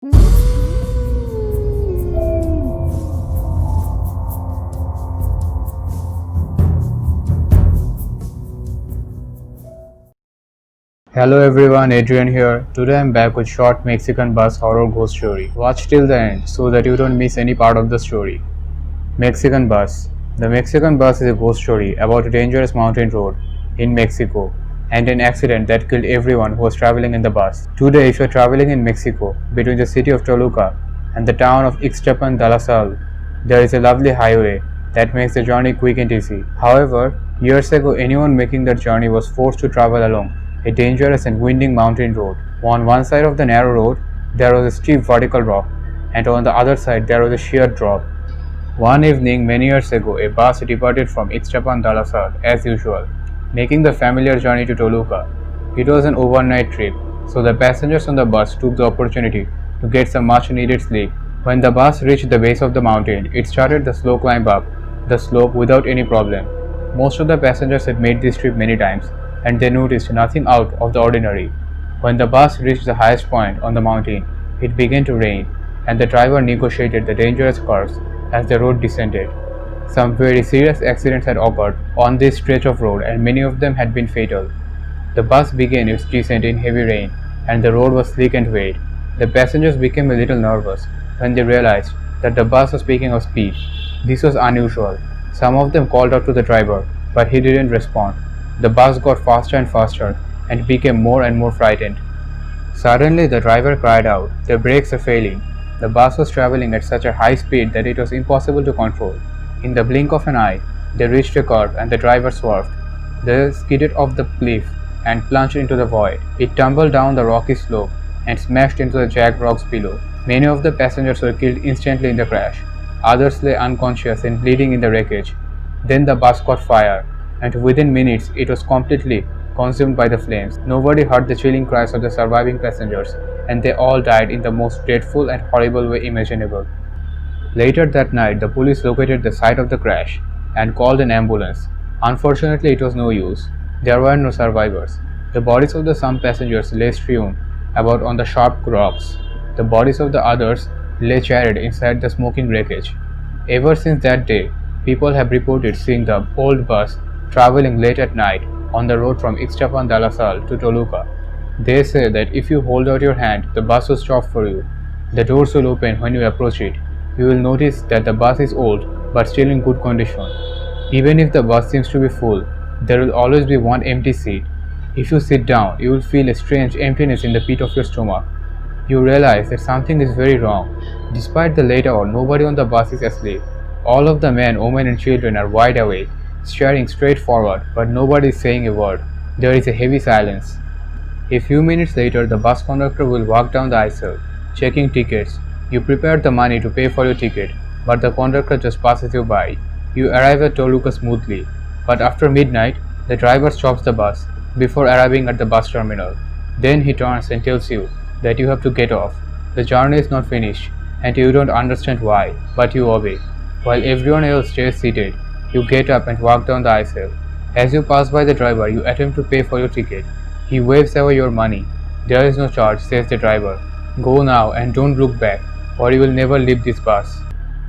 Hello everyone, Adrian here. Today I'm back with short Mexican bus horror ghost story. Watch till the end so that you don't miss any part of the story. Mexican bus. The Mexican bus is a ghost story about a dangerous mountain road in Mexico and an accident that killed everyone who was traveling in the bus. Today, if you're traveling in Mexico between the city of Toluca and the town of Ixtapan de la Sal, there is a lovely highway that makes the journey quick and easy. However, years ago, anyone making that journey was forced to travel along a dangerous and winding mountain road. On one side of the narrow road, there was a steep vertical rock, and on the other side, there was a sheer drop. One evening, many years ago, a bus departed from Ixtapan de la Sal as usual, making the familiar journey to Toluca. It was an overnight trip, so the passengers on the bus took the opportunity to get some much needed sleep. When the bus reached the base of the mountain, it started the slow climb up the slope without any problem. Most of the passengers had made this trip many times, and they noticed nothing out of the ordinary. When the bus reached the highest point on the mountain, it began to rain, and the driver negotiated the dangerous curves as the road descended. Some very serious accidents had occurred on this stretch of road, and many of them had been fatal. The bus began its descent in heavy rain, and the road was slick and wet. The passengers became a little nervous when they realized that the bus was picking up speed. This was unusual. Some of them called out to the driver, but he didn't respond. The bus got faster and faster and became more and more frightened. Suddenly, the driver cried out, "The brakes are failing." The bus was traveling at such a high speed that it was impossible to control. In the blink of an eye, they reached a curve and the driver swerved. They skidded off the cliff and plunged into the void. It tumbled down the rocky slope and smashed into the jagged rocks below. Many of the passengers were killed instantly in the crash. Others lay unconscious and bleeding in the wreckage. Then the bus caught fire, and within minutes it was completely consumed by the flames. Nobody heard the chilling cries of the surviving passengers, and they all died in the most dreadful and horrible way imaginable. Later that night, the police located the site of the crash and called an ambulance. Unfortunately, it was no use. There were no survivors. The bodies of the some passengers lay strewn about on the sharp rocks. The bodies of the others lay charred inside the smoking wreckage. Ever since that day, people have reported seeing the old bus traveling late at night on the road from Ixtapan de la Sal to Toluca. They say that if you hold out your hand, the bus will stop for you. The doors will open when you approach it. You will notice that the bus is old but still in good condition. Even if the bus seems to be full, there will always be one empty seat. If you sit down, you will feel a strange emptiness in the pit of your stomach. You realize that something is very wrong. Despite the late hour, nobody on the bus is asleep. All of the men, women and children are wide awake, staring straight forward, but nobody is saying a word. There is a heavy silence. A few minutes later, the bus conductor will walk down the aisle, checking tickets. You prepare the money to pay for your ticket, but the conductor just passes you by. You arrive at Toluca smoothly, but after midnight, the driver stops the bus before arriving at the bus terminal. Then he turns and tells you that you have to get off. The journey is not finished, and you don't understand why, but you obey. While everyone else stays seated, you get up and walk down the aisle. As you pass by the driver, you attempt to pay for your ticket. He waves away your money. "There is no charge," says the driver. "Go now and don't look back, or you will never leave this bus."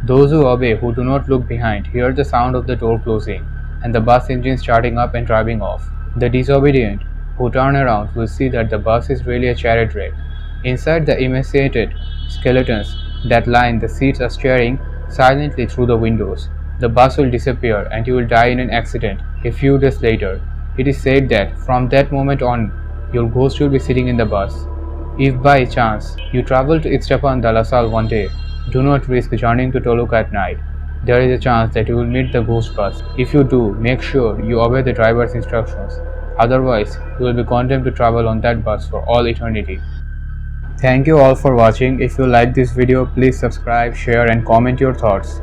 Those who obey, who do not look behind, hear the sound of the door closing and the bus engine starting up and driving off. The disobedient, who turn around, will see that the bus is really a chariot wreck. Inside, the emaciated skeletons that line the seats are staring silently through the windows. The bus will disappear and you will die in an accident a few days later. It is said that from that moment on, your ghost will be sitting in the bus. If by chance you travel to Ixtapan de la Sal one day, do not risk journeying to Toluca at night. There is a chance that you will meet the ghost bus. If you do, make sure you obey the driver's instructions. Otherwise, you will be condemned to travel on that bus for all eternity. Thank you all for watching. If you like this video, please subscribe, share and comment your thoughts.